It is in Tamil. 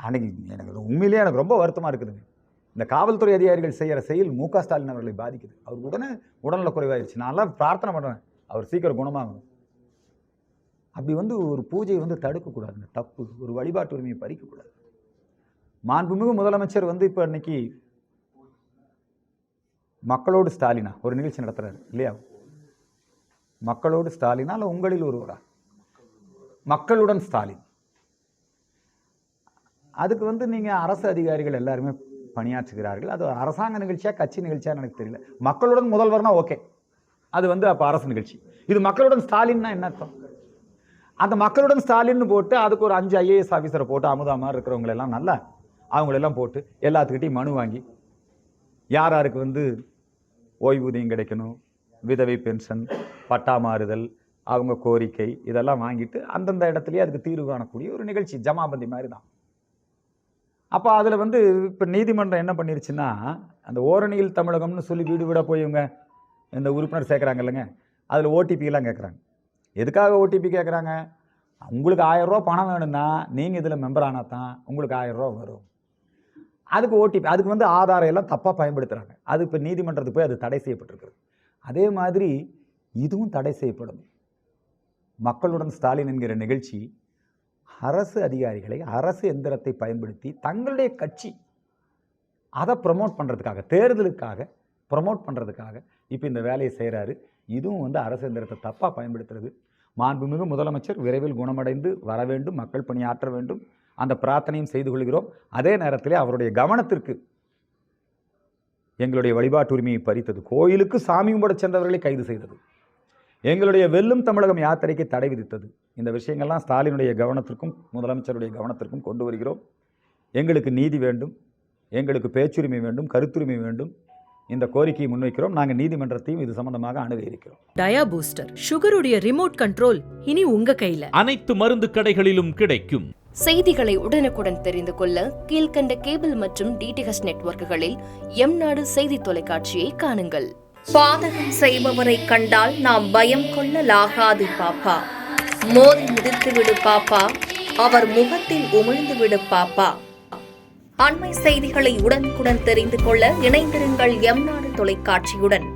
அன்னைக்கு எனக்கு உண்மையிலேயே எனக்கு ரொம்ப வருத்தமாக இருக்குதுங்க. இந்த காவல்துறை அதிகாரிகள் செய்கிற செயல் மு.க. ஸ்டாலின் அவர்களை பாதிக்குது. அவருக்கு உடனே உடல்நல குறைவாயிருச்சு. நான்லாம் பிரார்த்தனை பண்ணுறேன் அவர் சீக்கிரம் குணமாகணும். அப்படி ஒரு பூஜையை தடுக்கக்கூடாதுங்க, தப்பு. ஒரு வழிபாட்டு உரிமையை பறிக்கக்கூடாது. மாண்புமிகு முதலமைச்சர் இப்போ இன்னைக்கு மக்களோடு ஸ்டாலினா ஒரு நிகழ்ச்சி நடத்துறாரு இல்லையா? மக்களோடு ஸ்டாலினா இல்லை உங்களில் ஒருவரா? மக்களுடன் ஸ்டாலின். அதுக்கு நீங்கள் அரசு அதிகாரிகள் எல்லாருமே பணியாற்றுகிறார்கள். அது அரசாங்க நிகழ்ச்சியா கட்சி நிகழ்ச்சியான்னு எனக்கு தெரியல. மக்களுடன் முதல்வர்னா ஓகே, அது அப்போ அரசு நிகழ்ச்சி. இது மக்களுடன் ஸ்டாலின்னா என்ன அர்த்தம்? அந்த மக்களுடன் ஸ்டாலின்னு போட்டு அதுக்கு ஒரு 5 IAS ஆஃபீஸரை போட்டு அமுதா மாதிரி இருக்கிறவங்களெல்லாம் நல்லா அவங்களெல்லாம் போட்டு எல்லாத்துக்கிட்டையும் மனு வாங்கி யார் யாருக்கு ஓய்வூதியம் கிடைக்கணும், விதவை பென்ஷன், பட்டா மாறுதல், அவங்க கோரிக்கை இதெல்லாம் வாங்கிட்டு அந்தந்த இடத்துலயே அதுக்கு தீர்வு காணக்கூடிய ஒரு நிகழ்ச்சி, ஜமாபந்தி மாதிரி தான். அப்போ அதில் இப்போ நீதிமன்றம் என்ன பண்ணிருச்சுன்னா, அந்த ஓரணியில் தமிழகம்னு சொல்லி வீடு வீடாக போய் இவங்க இந்த உறுப்பினர் சேர்க்குறாங்க இல்லைங்க, அதில் ஓடிபிலாம் கேட்குறாங்க. எதுக்காக ஓடிபி கேட்குறாங்க? உங்களுக்கு 1000 ரூபா பணம் வேணும்னா நீங்கள் இதில் மெம்பர் ஆனால் தான் உங்களுக்கு 1000 ரூபா வரும். அதுக்கு ஓடிபி, அதுக்கு ஆதாரம் எல்லாம் தப்பாக பயன்படுத்துகிறாங்க. அது இப்போ நீதிமன்றத்துக்கு போய் அது தடை செய்யப்பட்டிருக்கு. அதே மாதிரி இதுவும் தடை செய்யப்படும். மக்களுடன் ஸ்டாலின் என்கிற நிகழ்ச்சி அரசு அதிகாரிகளை அரசு எந்திரத்தை பயன்படுத்தி தங்களுடைய கட்சி அதை ப்ரமோட் பண்ணுறதுக்காக, தேர்தலுக்காக ப்ரமோட் பண்ணுறதுக்காக இப்போ இந்த வேலையை செய்கிறாரு. இதுவும் அரசு எந்திரத்தை தப்பாக பயன்படுத்துறது. மாண்புமிகு முதலமைச்சர் விரைவில் குணமடைந்து வர வேண்டும், மக்கள் பணியாற்ற வேண்டும், அந்த பிரார்த்தனையும் செய்து கொள்கிறோம். அதே நேரத்திலே அவருடைய கவனத்திற்கு எங்களுடைய வழிபாட்டு உரிமையை பறித்தது, கோயிலுக்கு சாமி கும்பிட சென்றவர்களை கைது செய்தது, எங்களுடைய வெல்லும் தமிழகம் யாத்திரைக்கு தடை விதித்தது, இந்த விஷயங்கள்லாம் ஸ்டாலினுடைய கவனத்திற்கும் முதலமைச்சருடைய கவனத்திற்கும் கொண்டு வருகிறோம். எங்களுக்கு நீதி வேண்டும், எங்களுக்கு பேச்சுரிமை வேண்டும், கருத்துரிமை வேண்டும். இந்த கோரிக்கையை முன்வைக்கிறோம். நாங்கள் நீதிமன்றத்தையும் இது சம்பந்தமாக அணுக இருக்கிறோம். டயா பூஸ்டர் சுகருடைய ரிமோட் கண்ட்ரோல் இனி உங்க கையில. அனைத்து மருந்து கடைகளிலும் கிடைக்கும். செய்திகளை உடனுக்குடன் தெரிந்து கொள்ள கீழ்கண்ட கேபிள் மற்றும் DTH நெட்வொர்க்குகளில் எம்நாடு செய்தி தொலைக்காட்சியை காணுங்கள். பாதகம் செய்பவரை கண்டால் நாம் பயம் கொள்ளலாகாது பாப்பா. மோதி மிதித்து விடு பாப்பா, அவர் முகத்தில் உமிழ்ந்து விடு பாப்பா. அண்மை செய்திகளை உடனுக்குடன் தெரிந்து கொள்ள இணைந்திருங்கள் எம்நாடு தொலைக்காட்சியுடன்.